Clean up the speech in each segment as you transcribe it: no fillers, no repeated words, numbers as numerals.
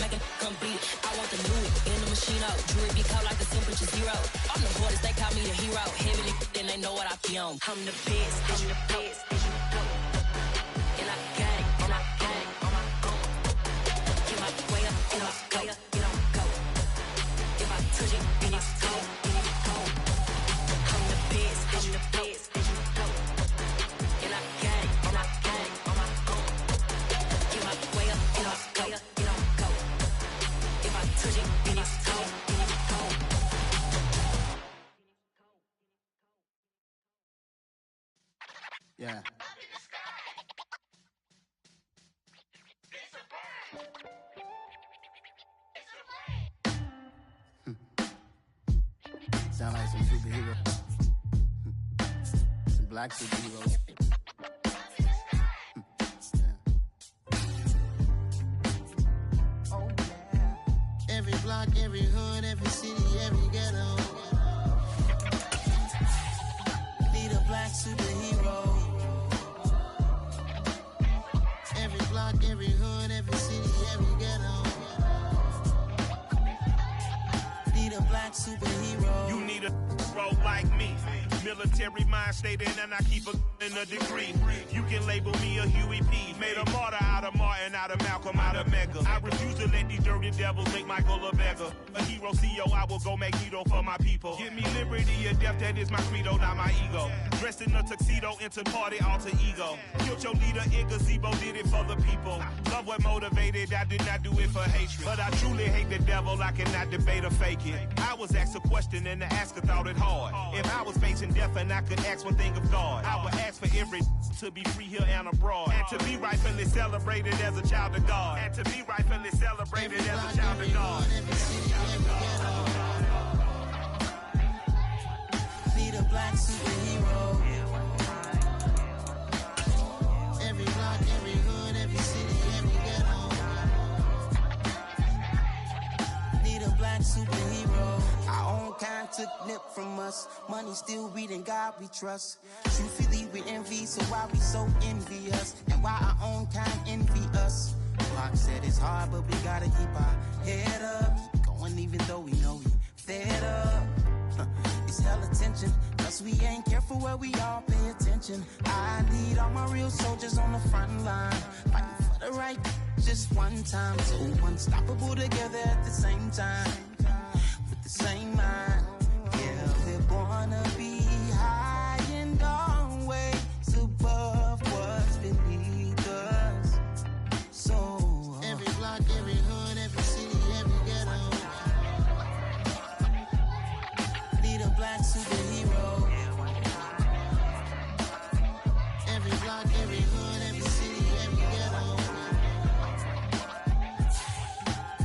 make it come beat. I want the new in the machine out. Jewelry be caught like the temperature 0. I'm the hardest, they call me the hero. Heavily, then they know what I be on. I'm the best, I'm the best. And I got it, and I got it on my own. Get my way up, get my way up, get on go. If I touch it, then it's cold, then it's cold. I'm the best, I'm the best. And I got it, and I got it on my own. Get my way up, get my way up, get on go. If I touch it, then it's cold, then it's cold. Yeah. Sound like some superhero. Some black superheroes. Oh, yeah. Every block, every hood, every city, every ghetto. Need a black superhero. Every block, every hood, every city, every ghetto. Need a black superhero. You need a role like me. Military mind stated, and I keep in a degree. You can label me a Huey P. Made a martyr out of Martin, out of Malcolm, out of Mega. I refuse to let these dirty devils make Michael a beggar. A hero CEO, I will go Magneto for my people. Give me liberty or death, that is my credo, not my ego. Dressed in a tuxedo, into party, alter ego. Killed your leader in gazebo, did it for the people. Love what motivated, I did not do it for hatred. But I truly hate the devil, I cannot debate or fake it. I was asked a question and the asker thought it hard. If I was facing death and I could ask one thing of God, I would ask for every to be free here and abroad, and to be rightfully celebrated as a child of God, and to be rightfully celebrated as a child of God. Need a black superhero. Every block, every hood, every city, every ghetto. Need a black superhero. Our own kind took nip from us. Money still reading God we trust. Truthfully we envy, so why we so envious? And why our own kind envy us? Block said it's hard, but we gotta keep our head up. Going even though we know we fed up. It's hell attention, cause we ain't careful where we all pay attention. I need all my real soldiers on the front line, fighting for the right just one time. So unstoppable together at the same time, with the same mind. Yeah, we're gonna be high and always above what's beneath us. So every block, every hood, every city, every ghetto. Need a black superhero. Every block, every hood, every city, every ghetto.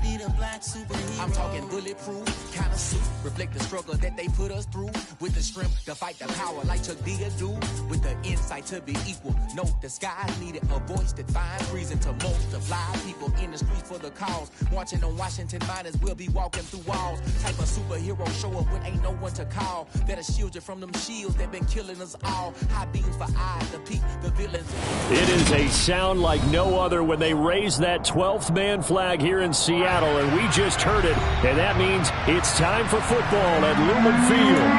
Need a black superhero. I'm talking bulletproof, kind of suit, reflect the struggle that they put us through. With the strength to fight the power like Chuck D do. With the insight to be equal. Note the sky needed a voice that finds reason to multiply. People in the streets for the cause. Marching on Washington miners will be walking through walls. Type of superhero show up when ain't no one to call. That'll shield you from them shields that been killing us all. High beams for eyes to peek the villains. It is a sound like no other when they raise that 12th man flag here in Seattle, and we just heard it, and that means it's time for football at Lumen Field.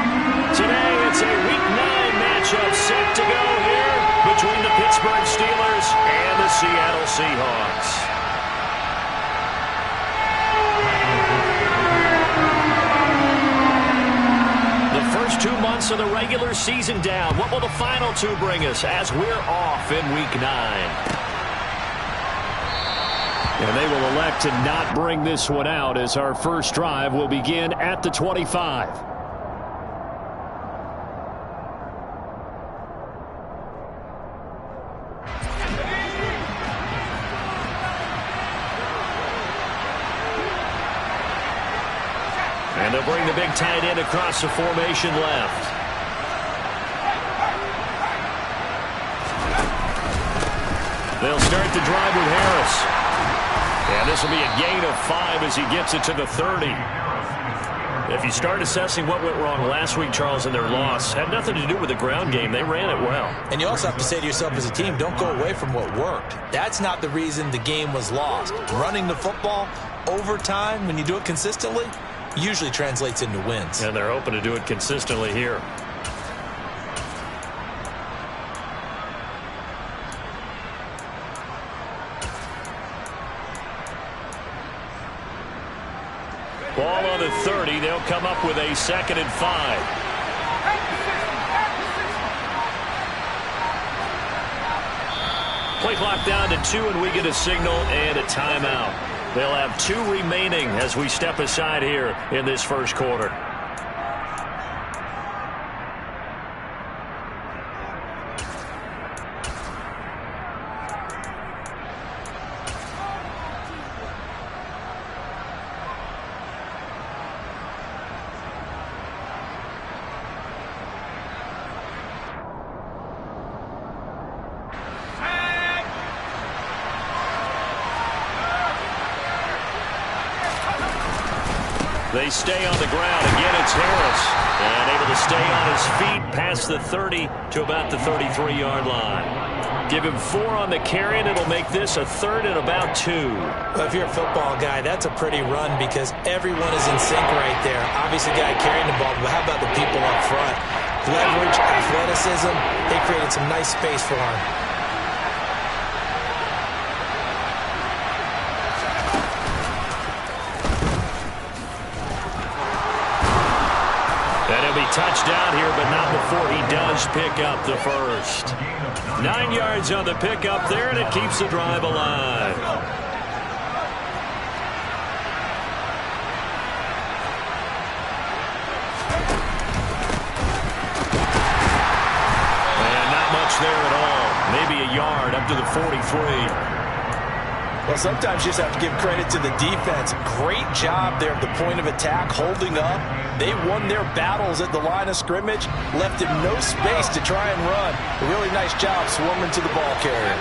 Today, it's a Week 9 matchup set to go here between the Pittsburgh Steelers and the Seattle Seahawks. The first 2 months of the regular season down. What will the final 2 bring us as we're off in Week 9? And they will elect to not bring this one out as our first drive will begin at the 25. And they'll bring the big tight end across the formation left. They'll start the drive with Harris. And this will be a gain of 5 as he gets it to the 30. If you start assessing what went wrong last week, Charles, in their loss, had nothing to do with the ground game. They ran it well. And you also have to say to yourself as a team, don't go away from what worked. That's not the reason the game was lost. Running the football, over time, when you do it consistently, usually translates into wins. And they're hoping to do it consistently here. Ball on the 30. They'll come up with a 2nd and 5. Play clock down to 2, and we get a signal and a timeout. They'll have 2 remaining as we step aside here in this first quarter. They stay on the ground. Again, it's Harris. And able to stay on his feet past the 30 to about the 33-yard line. Give him 4 on the carry, and it'll make this a 3rd and about 2. Well, if you're a football guy, that's a pretty run because everyone is in sync right there. Obviously, the guy carrying the ball, but how about the people up front? Leverage, athleticism, they created some nice space for him. Touchdown here, but not before he does pick up the first. 9 yards on the pickup there, and it keeps the drive alive. And not much there at all. Maybe a yard up to the 43. Well, sometimes you just have to give credit to the defense. Great job there at the point of attack, holding up. They won their battles at the line of scrimmage, left him no space to try and run. A really nice job swarming to the ball carrier.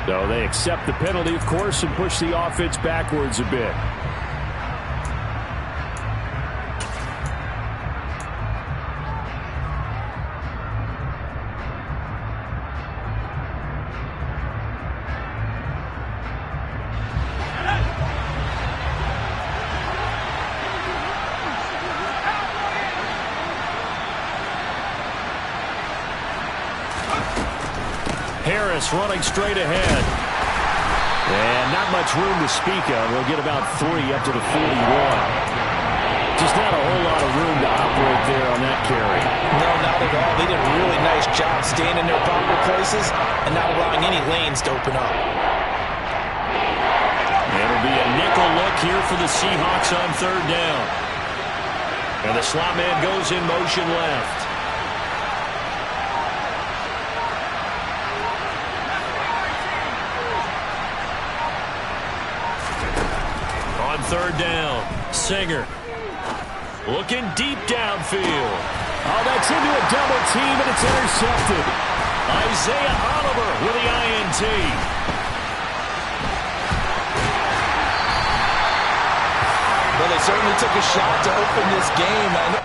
So they accept the penalty, of course, and push the offense backwards a bit. Harris running straight ahead. And not much room to speak of. They'll get about 3 up to the 41. Just not a whole lot of room to operate there on that carry. No, not at all. They did a really nice job staying in their proper places and not allowing any lanes to open up. It'll be a nickel look here for the Seahawks on 3rd down. And the slot man goes in motion left. On 3rd down, Singer looking deep downfield. Oh, that's into a double team, and it's intercepted. Isaiah Oliver with the INT. Well, they certainly took a shot to open this game.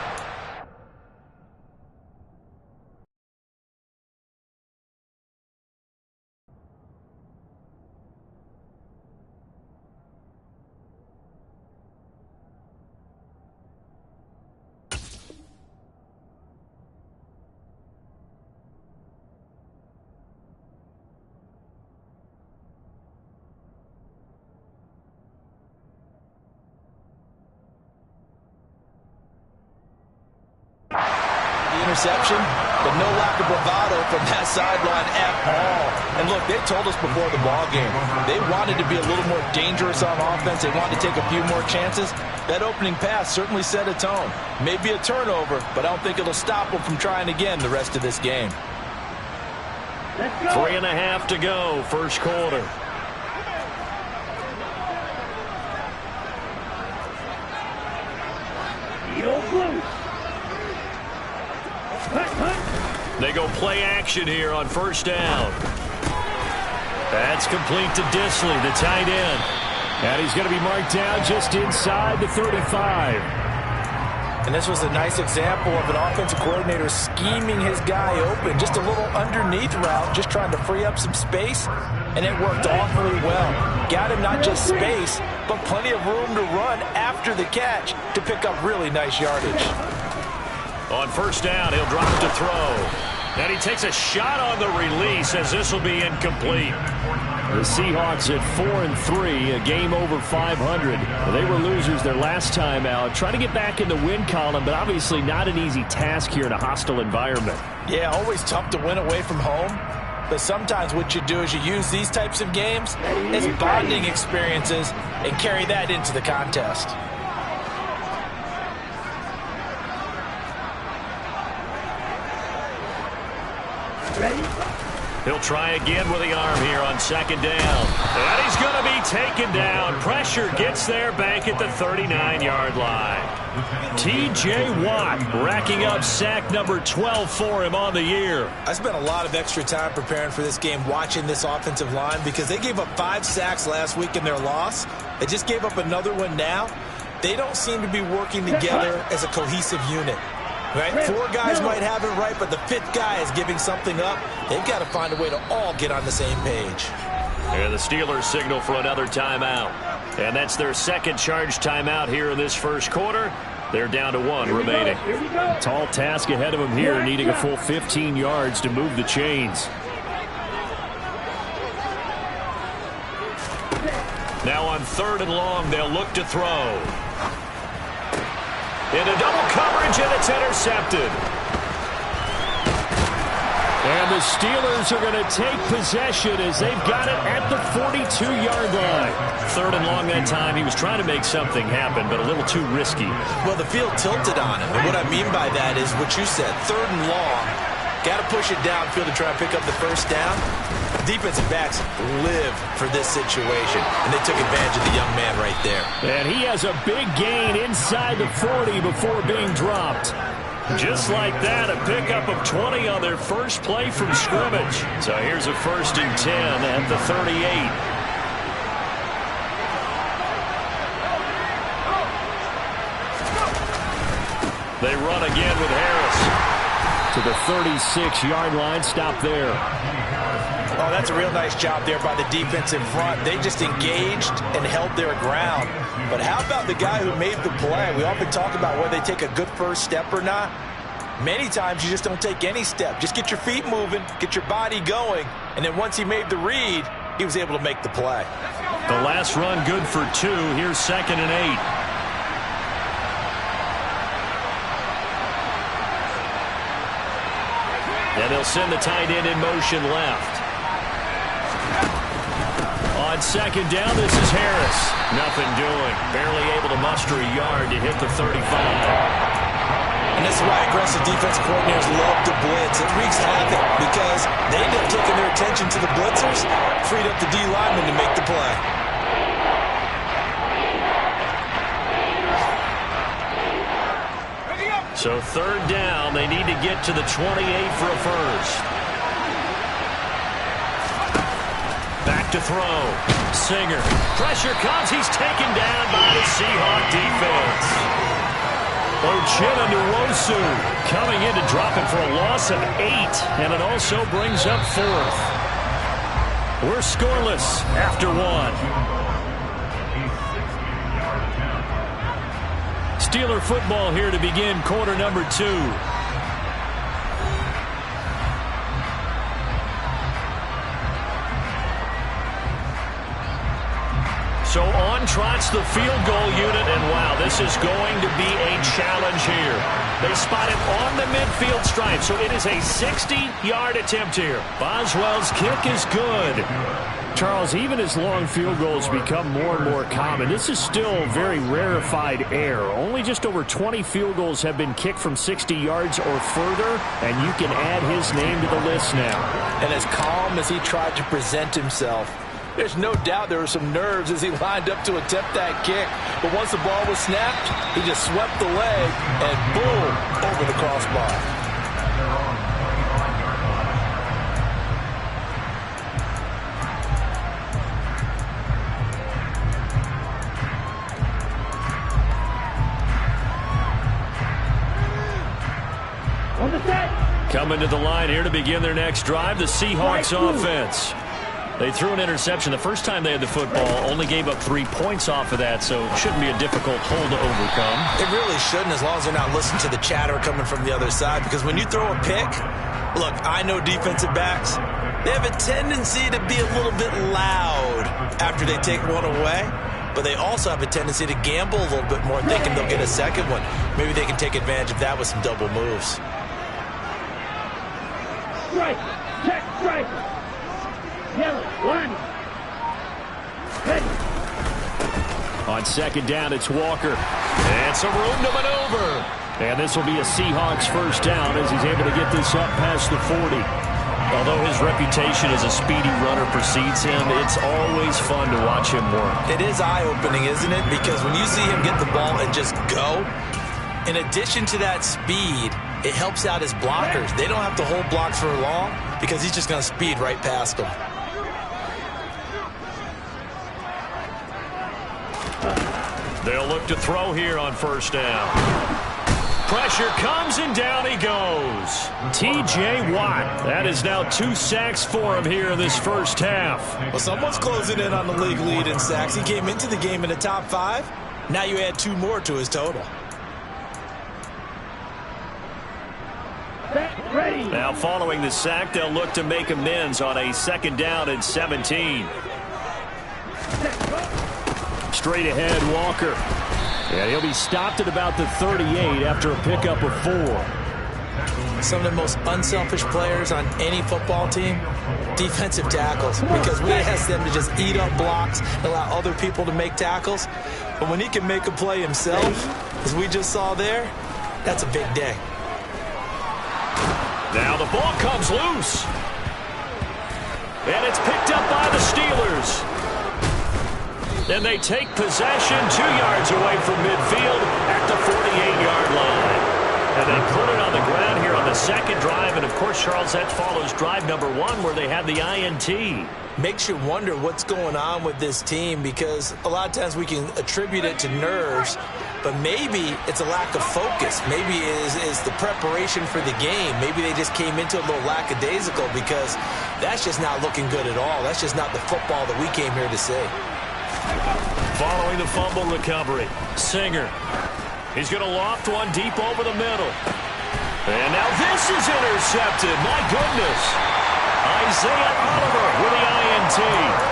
Interception, but no lack of bravado from that sideline at all. And look, they told us before the ball game, they wanted to be a little more dangerous on offense. They wanted to take a few more chances. That opening pass certainly set a tone. Maybe a turnover, but I don't think it'll stop them from trying again the rest of this game. 3.5 to go, first quarter. They go play action here on 1st down. That's complete to Disley, the tight end. And he's going to be marked down just inside the 35. And this was a nice example of an offensive coordinator scheming his guy open. Just a little underneath route, just trying to free up some space. And it worked awfully well. Got him not just space, but plenty of room to run after the catch to pick up really nice yardage. On first down, he'll drop to throw. And he takes a shot on the release as this will be incomplete. The Seahawks at 4-3, a game over 500. They were losers their last time out. Trying to get back in the win column, but obviously not an easy task here in a hostile environment. Yeah, always tough to win away from home. But sometimes what you do is you use these types of games as bonding experiences and carry that into the contest. He'll try again with the arm here on second down. And he's going to be taken down. Pressure gets there back at the 39-yard line. T.J. Watt racking up sack number 12 for him on the year. I spent a lot of extra time preparing for this game watching this offensive line because they gave up 5 sacks last week in their loss. They just gave up another one now. They don't seem to be working together as a cohesive unit. Right? 4 guys might have it right, but the 5th guy is giving something up. They've got to find a way to all get on the same page. And the Steelers signal for another timeout. And that's their second charge timeout here in this first quarter. They're down to 1 remaining. Tall task ahead of them here, needing a full 15 yards to move the chains. Now on 3rd and long, they'll look to throw. Into double coverage, and it's intercepted. And the Steelers are going to take possession as they've got it at the 42-yard line. 3rd and long that time. He was trying to make something happen, but a little too risky. Well, the field tilted on him. And what I mean by that is what you said, 3rd and long. Got to push it downfield to try and pick up the first down. Defensive backs live for this situation, and they took advantage of the young man right there. And he has a big gain inside the 40 before being dropped. Just like that, a pickup of 20 on their first play from scrimmage. So here's a 1st and 10 at the 38. They run again with Harris to the 36-yard line. Stop there. Oh, that's a real nice job there by the defense in front. They just engaged and held their ground. But how about the guy who made the play? We often talk about whether they take a good first step or not. Many times you just don't take any step. Just get your feet moving, get your body going, and then once he made the read, he was able to make the play. The last run good for 2. Here's 2nd and 8. And they'll send the tight end in motion left. On 2nd down, this is Harris. Nothing doing. Barely able to muster a yard to hit the 35. And this is why aggressive defensive coordinators love to blitz. It wreaks havoc because they end up taking their attention to the blitzers, freed up the D lineman to make the play. So 3rd down, they need to get to the 28 for a first. Back to throw. Singer. Pressure comes. He's taken down by the Seahawk defense. Ochena Nwosu coming in to drop it for a loss of 8. And it also brings up 4th. We're scoreless after 1. Steeler football here to begin quarter number 2. So on trots the field goal unit, and wow, this is going to be a challenge here. They spot it on the midfield stripe, so it is a 60-yard attempt here. Boswell's kick is good. Charles, even as long field goals become more and more common, this is still very rarefied air. Only just over 20 field goals have been kicked from 60 yards or further, and you can add his name to the list now. And as calm as he tried to present himself, there's no doubt there were some nerves as he lined up to attempt that kick. But once the ball was snapped, he just swept the leg and boom, over the crossbar. Coming to the line here to begin their next drive, the Seahawks offense. They threw an interception the first time they had the football, only gave up 3 points off of that, so it shouldn't be a difficult hole to overcome. It really shouldn't, as long as they're not listening to the chatter coming from the other side, because when you throw a pick, look, I know defensive backs, they have a tendency to be a little bit loud after they take one away, but they also have a tendency to gamble a little bit more, thinking they'll get a second one. Maybe they can take advantage of that with some double moves. Strike, check, strike. Yellow, one. Ready. On second down, it's Walker. And some room to maneuver. And this will be a Seahawks first down as he's able to get this up past the 40. Although his reputation as a speedy runner precedes him, it's always fun to watch him work. It is eye-opening, isn't it? Because when you see him get the ball and just go, in addition to that speed, it helps out his blockers. They don't have to hold blocks for long because he's just going to speed right past them. They'll look to throw here on first down. Pressure comes and down he goes. T.J. Watt. That is now 2 sacks for him here in this first half. Well, someone's closing in on the league lead in sacks. He came into the game in the top 5. Now you add 2 more to his total. Ready. Now following the sack, they'll look to make amends on a second down and 17. Straight ahead, Walker. And he'll be stopped at about the 38 after a pickup of 4. Some of the most unselfish players on any football team, defensive tackles, because we ask them to just eat up blocks and allow other people to make tackles. But when he can make a play himself, as we just saw there, that's a big day. Now the ball comes loose. And it's picked up by the Steelers. And they take possession 2 yards away from midfield at the 48-yard line. And they put it on the ground here on the second drive. And, of course, Charles, that follows drive number 1 where they had the INT. Makes you wonder what's going on with this team, because a lot of times we can attribute it to nerves, but maybe it's a lack of focus. Maybe it is the preparation for the game. Maybe they just came into a little lackadaisical, because that's just not looking good at all. That's just not the football that we came here to see. Following the fumble recovery, Singer. He's going to loft one deep over the middle. And now this is intercepted. My goodness. Isaiah Oliver with the INT.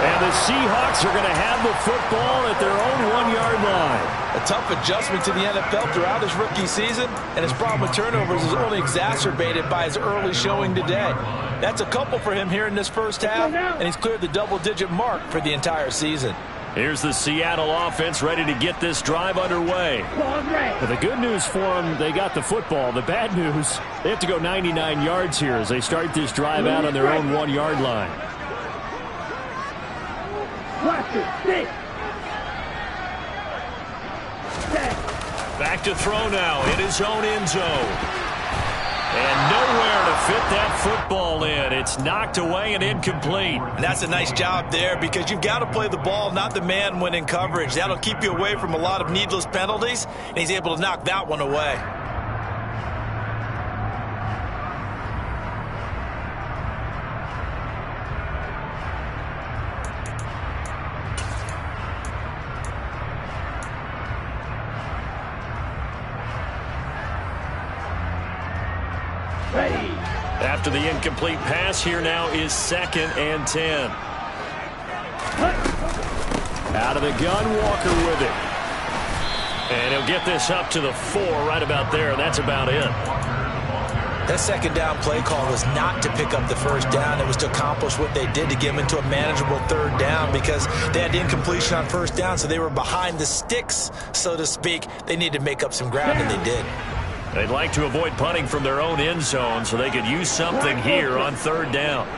And the Seahawks are going to have the football at their own 1-yard line. A tough adjustment to the NFL throughout his rookie season, and his problem with turnovers is only exacerbated by his early showing today. That's a couple for him here in this first half, and he's cleared the double-digit mark for the entire season. Here's the Seattle offense ready to get this drive underway. But the good news for them, they got the football. The bad news, they have to go 99 yards here as they start this drive out on their own 1-yard line. Back to throw now in his own end zone. And nowhere to fit that football in. It's knocked away and incomplete. And that's a nice job there, because you've got to play the ball, not the man when in coverage. That'll keep you away from a lot of needless penalties, and he's able to knock that one away. After the incomplete pass, here now is 2nd and 10. Out of the gun, Walker with it. And he'll get this up to the 4 right about there. That's about it. That second down play call was not to pick up the first down. It was to accomplish what they did, to get them into a manageable 3rd down, because they had the incompletion on first down, so they were behind the sticks, so to speak. They needed to make up some ground, and they did. They'd like to avoid punting from their own end zone so they could use something here on 3rd down.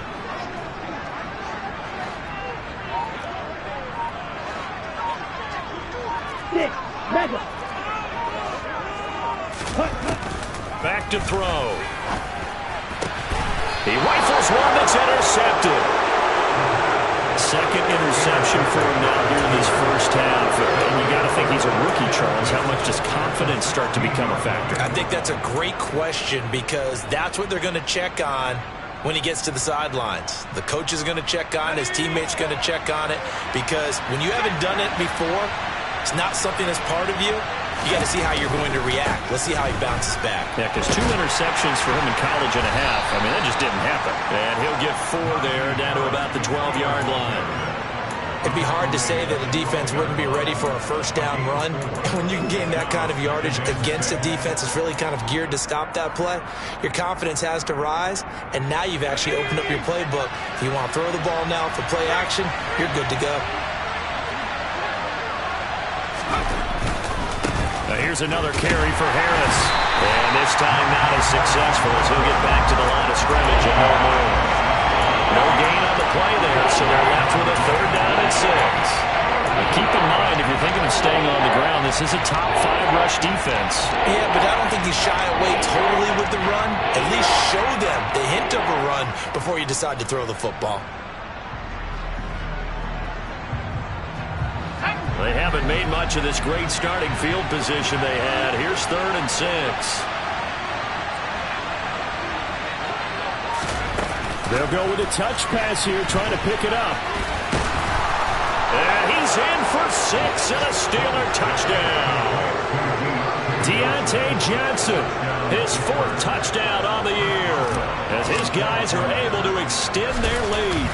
Back to throw. He rifles one that's intercepted. 2nd interception for him now here in this first half. And you got to think he's a rookie Charles, how much does confidence start to become a factor? I think that's a great question because that's what they're going to check on when he gets to the sidelines. The coach is going to check on it. His teammates going to check on it because when you haven't done it before, it's not something that's part of you. You got to see how you're going to react. Let's see how he bounces back. Yeah, because 2 interceptions for him in college and a half. I mean, that just didn't happen. And he'll get 4 there down to about the 12-yard line. It'd be hard to say that a defense wouldn't be ready for a first down run. When you can gain that kind of yardage against a defense that's really kind of geared to stop that play, your confidence has to rise, and now you've actually opened up your playbook. If you want to throw the ball now for play action, you're good to go. Now here's another carry for Harris. And this time not as successful as he'll get back to the line of scrimmage and no more. No gain on the play there, so they're left with a 3rd down and 6. But keep in mind, if you're thinking of staying on the ground, this is a top 5 rush defense. Yeah, but I don't think you shy away totally with the run. At least show them the hint of a run before you decide to throw the football. They haven't made much of this great starting field position they had. Here's 3rd and 6. They'll go with a touch pass here, trying to pick it up. And he's in for 6 and a Steeler touchdown. Deontay Johnson, his 4th touchdown on the year, as his guys are able to extend their lead.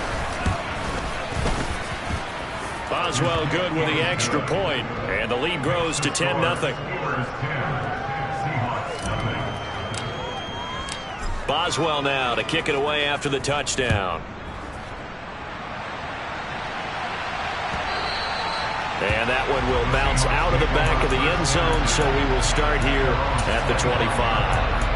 Boswell good with the extra point, and the lead grows to 10-0. Boswell now to kick it away after the touchdown. And that one will bounce out of the back of the end zone, so we will start here at the 25.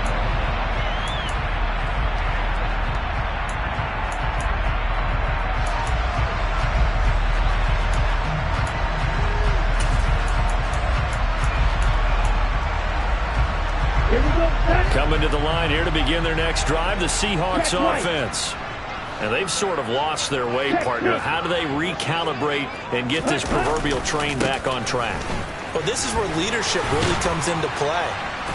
Coming to the line here to begin their next drive, the Seahawks offense. And they've sort of lost their way, partner. How do they recalibrate and get this proverbial train back on track? Well, this is where leadership really comes into play.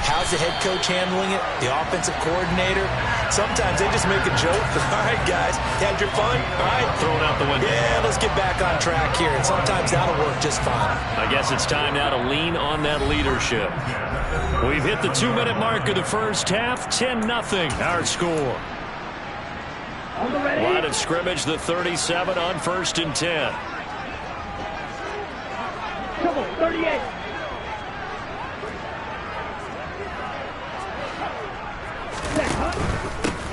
How's the head coach handling it? The offensive coordinator? Sometimes they just make a joke. All right, guys, had your fun? All right. Throw it out the window. Yeah, let's get back on track here. And sometimes that'll work just fine. I guess it's time now to lean on that leadership. We've hit the 2-minute mark of the first half. 10-0 our score. Line of scrimmage, the 37 on 1st and 10. Come on, 38.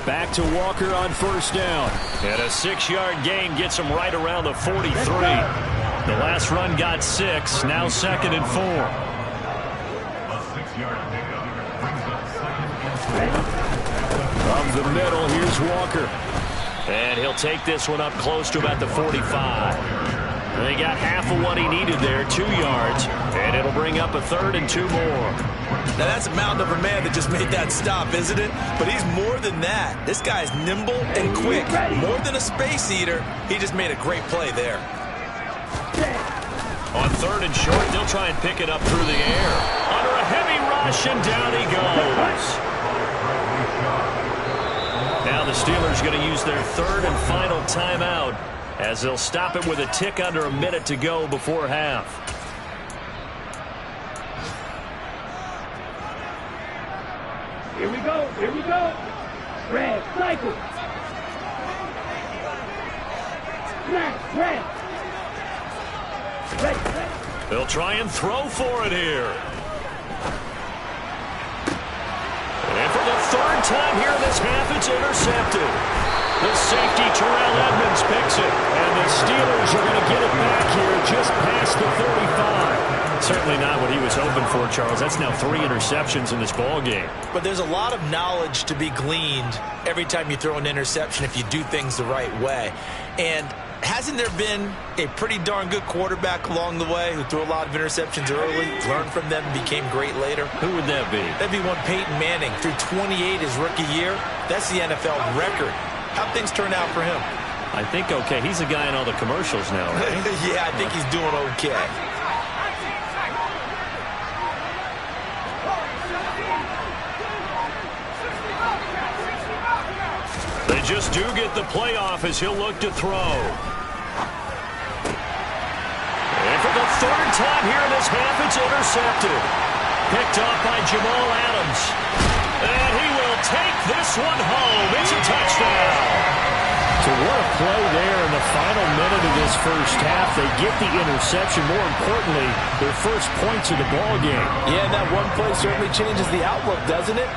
Back to Walker on 1st down. And a 6-yard gain gets him right around the 43. The last run got 6. Now 2nd and 4. From the middle, here's Walker. And he'll take this one up close to about the 45. And they got half of what he needed there, 2 yards. And it'll bring up a 3rd and 2 more. Now that's a mountain of a man that just made that stop, isn't it? But he's more than that. This guy's nimble and quick. More than a space eater. He just made a great play there. On 3rd and short, they'll try and pick it up through the air. Under a heavy rush, and down he goes. Now the Steelers going to use their 3rd and final timeout as they'll stop it with a tick under a minute to go before half. Here we go, here we go. Red, cycle. Snap, red. Red. They'll try and throw for it here. And for the 3rd time here in this half, it's intercepted. The safety, Terrell Edmonds, picks it. And the Steelers are going to get it back here just past the 35. Certainly not what he was hoping for, Charles. That's now 3 interceptions in this ball game. But there's a lot of knowledge to be gleaned every time you throw an interception if you do things the right way. And hasn't there been a pretty darn good quarterback along the way who threw a lot of interceptions early, learned from them, became great later? Who would that be? That'd be one Peyton Manning. Threw 28 his rookie year. That's the NFL record. How'd things turn out for him? I think okay. He's a guy in all the commercials now, right? Yeah, I think he's doing okay. just do get the playoff as he'll look to throw. And for the third time here in this half, it's intercepted. Picked off by Jamal Adams. And he will take this one home. It's a touchdown. So what a play there in the final minute of this first half. They get the interception. More importantly, their first points of the ball game. Yeah, and that one play certainly changes the outlook, doesn't it?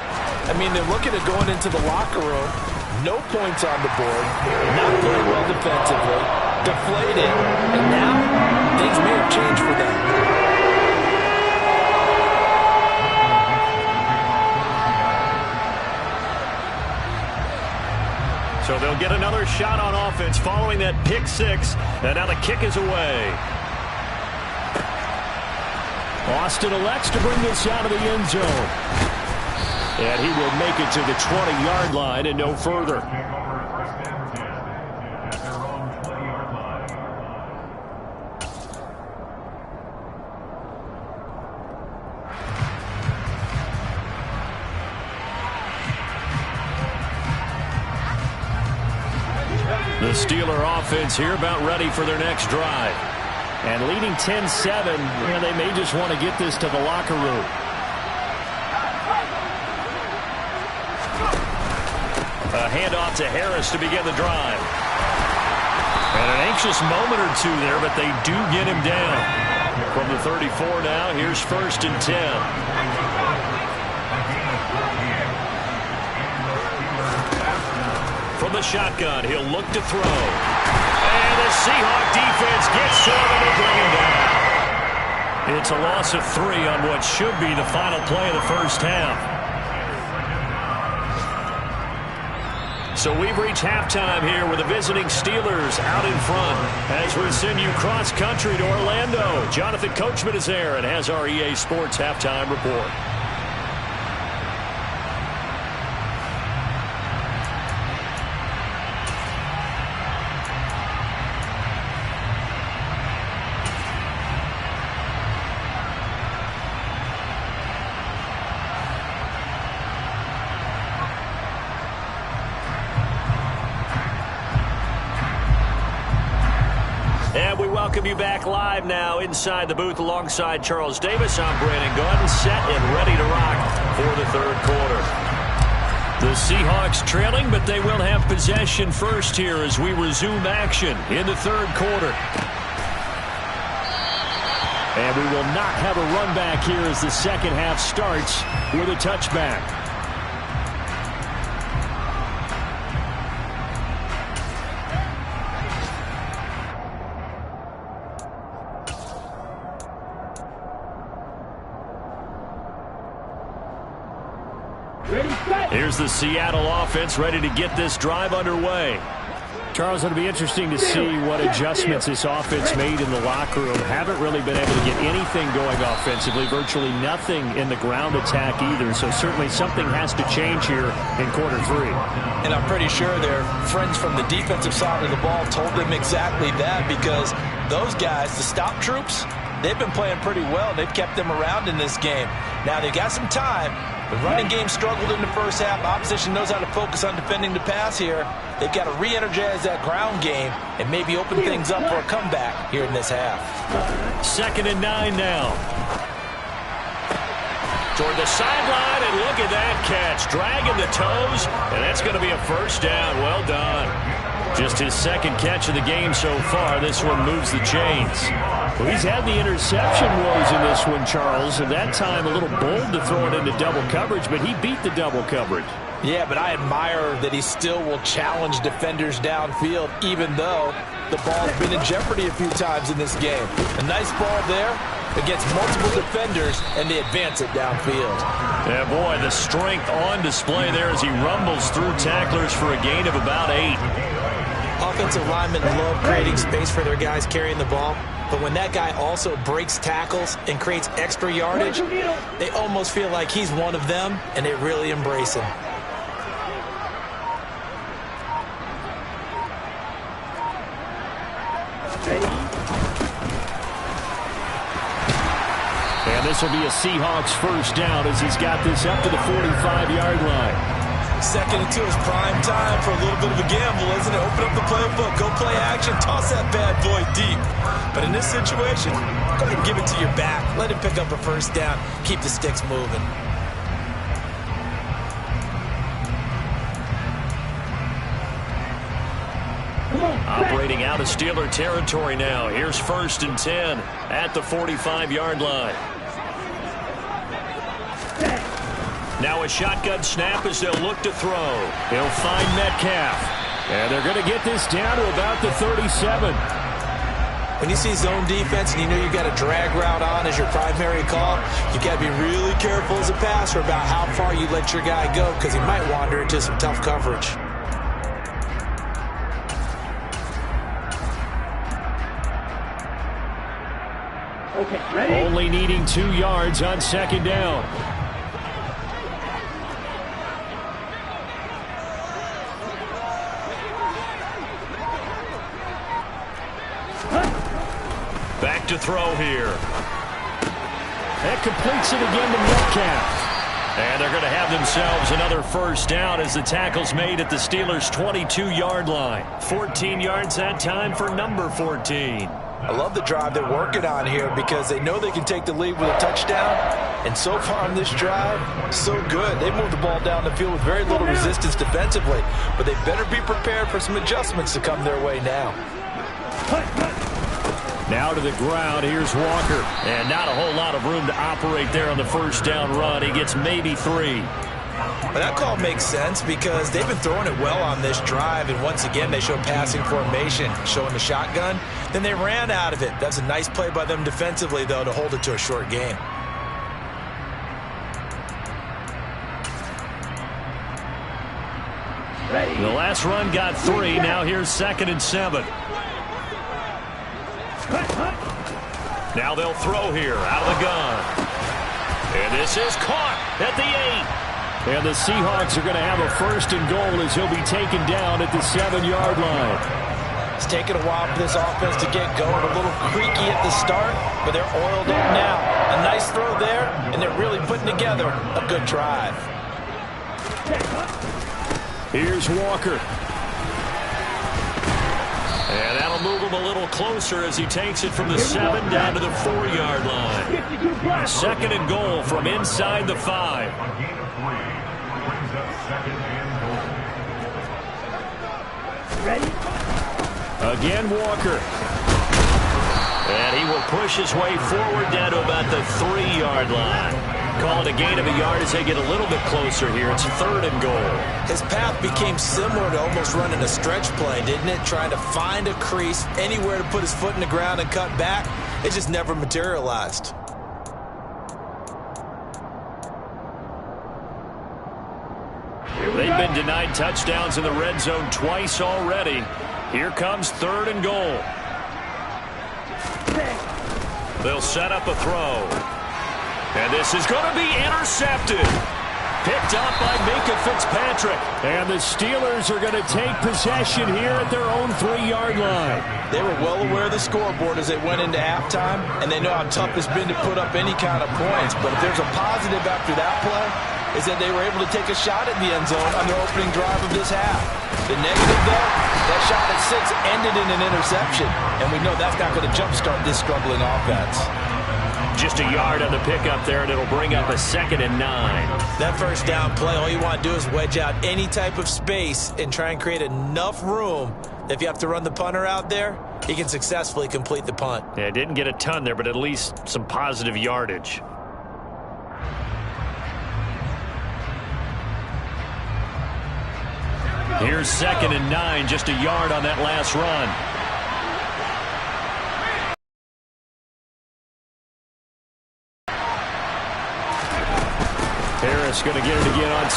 I mean, they're looking at going into the locker room. No points on the board. Not playing well defensively. Deflated. And now, things may have changed for them. So they'll get another shot on offense following that pick six. And now the kick is away. Austin elects to bring this out of the end zone. And he will make it to the 20-yard line and no further. The Steeler offense here about ready for their next drive. And leading 10-7, they may just want to get this to the locker room. A handoff to Harris to begin the drive. And an anxious moment or two there, but they do get him down. From the 34 now, here's 1st and 10. From the shotgun, he'll look to throw. And the Seahawk defense gets to him and they bring him down. It's a loss of 3 on what should be the final play of the first half. So we've reached halftime here with the visiting Steelers out in front. As we send you cross-country to Orlando, Jonathan Coachman is there and has our EA Sports halftime report. And we welcome you back live now inside the booth alongside Charles Davis. I'm Brandon Gaudin, set and ready to rock for the third quarter. The Seahawks trailing, but they will have possession first here as we resume action in the third quarter. And we will not have a run back here as the second half starts with a touchback. Here's the Seattle offense ready to get this drive underway. Charles, it'll be interesting to see what adjustments this offense made in the locker room. Haven't really been able to get anything going offensively. Virtually nothing in the ground attack either. So certainly something has to change here in quarter 3. And I'm pretty sure their friends from the defensive side of the ball told them exactly that, because those guys, the stop troops, they've been playing pretty well. They've kept them around in this game. Now they've got some time. The running game struggled in the first half. Opposition knows how to focus on defending the pass here. They've got to re-energize that ground game and maybe open things up for a comeback here in this half. 2nd and 9 now. Toward the sideline, and look at that catch. Dragging the toes, and that's going to be a first down. Well done. Just his second catch of the game so far. This one moves the chains. Well, he's had the interception woes in this one, Charles, and that time a little bold to throw it into double coverage, but he beat the double coverage. Yeah, but I admire that he still will challenge defenders downfield, even though the ball's been in jeopardy a few times in this game. A nice ball there against multiple defenders, and they advance it downfield. Yeah, boy, the strength on display there as he rumbles through tacklers for a gain of about 8. Offensive linemen love creating space for their guys carrying the ball, but when that guy also breaks tackles and creates extra yardage, they almost feel like he's one of them, and they really embrace him. And this will be a Seahawks first down as he's got this up to the 45-yard line. 2nd and 2 is prime time for a little bit of a gamble, isn't it? Open up the playbook, go play action, toss that bad boy deep. But in this situation, go ahead and give it to your back. Let him pick up a first down. Keep the sticks moving. Operating out of Steeler territory now. Here's 1st and 10 at the 45-yard line. Now a shotgun snap as they'll look to throw. He'll find Metcalf. And they're going to get this down to about the 37. When you see zone defense and you know you've got a drag route on as your primary call, you've got to be really careful as a passer about how far you let your guy go because he might wander into some tough coverage. Okay, ready? Only needing 2 yards on 2nd down. Back to throw here. That completes it again to Metcalf. And they're going to have themselves another first down as the tackle's made at the Steelers' 22-yard line. 14 yards that time for number 14. I love the drive they're working on here because they know they can take the lead with a touchdown. And so far on this drive, so good. They moved the ball down the field with very little resistance defensively. But they better be prepared for some adjustments to come their way now. Now to the ground, here's Walker. And not a whole lot of room to operate there on the first down run. He gets maybe 3. Well, that call makes sense because they've been throwing it well on this drive, and once again they show passing formation, showing the shotgun. Then they ran out of it. That's a nice play by them defensively, though, to hold it to a short game. Ready. The last run got 3. Now here's 2nd and 7. Now they'll throw here out of the gun. And this is caught at the 8. And the Seahawks are going to have a 1st and goal as he'll be taken down at the 7-yard line. It's taken a while for this offense to get going. A little creaky at the start, but they're oiled up now. A nice throw there, and they're really putting together a good drive. Here's Walker. And that'll move him a little closer as he takes it from the 7 down to the 4-yard line. 2nd and goal from inside the 5. Ready? Again, Walker. And he will push his way forward down to about the 3-yard line. Call it a gain of a yard as they get a little bit closer here. It's 3rd and goal. His path became similar to almost running a stretch play, didn't it? Trying to find a crease, anywhere to put his foot in the ground and cut back. It just never materialized. They've been denied touchdowns in the red zone twice already. Here comes 3rd and goal. They'll set up a throw. And this is going to be intercepted. Picked up by Minka Fitzpatrick. And the Steelers are going to take possession here at their own 3-yard line. They were well aware of the scoreboard as they went into halftime, and they know how tough it's been to put up any kind of points. But if there's a positive after that play, is that they were able to take a shot at the end zone on their opening drive of this half. The negative, though, that shot at 6 ended in an interception, and we know that's not going to jumpstart this struggling offense. Just a yard on the pickup there, and it'll bring up a 2nd and 9. That first down play, all you want to do is wedge out any type of space and try and create enough room that if you have to run the punter out there, he can successfully complete the punt. Yeah, didn't get a ton there, but at least some positive yardage. Here's 2nd and 9, just a yard on that last run. Harris going to get it again on